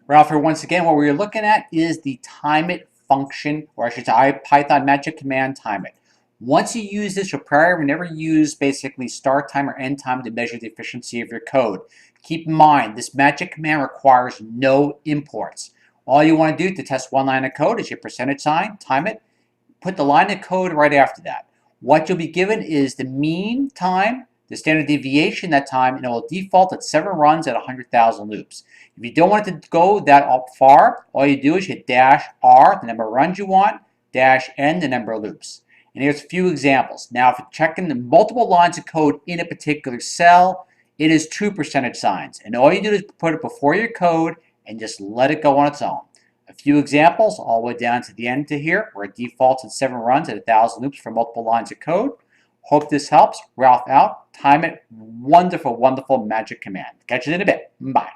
Ralph, here once again, what we're looking at is the timeit function, or I should say IPython magic command timeit. Once you use this, you'll probably never use basically start time or end time to measure the efficiency of your code. Keep in mind, this magic command requires no imports. All you want to do to test one line of code is your percentage sign, timeit, put the line of code right after that. What you'll be given is the mean time, the standard deviation that time, and it will default at 7 runs at 100,000 loops. If you don't want it to go that far, all you do is hit dash R, the number of runs you want, dash N, the number of loops. And here's a few examples. Now, if you're checking the multiple lines of code in a particular cell, it is 2 percentage signs. And all you do is put it before your code and just let it go on its own. A few examples all the way down to the end to here, where it defaults at 7 runs at 1,000 loops for multiple lines of code. Hope this helps. Ralph out. Timeit. Wonderful, wonderful magic command. Catch you in a bit. Bye.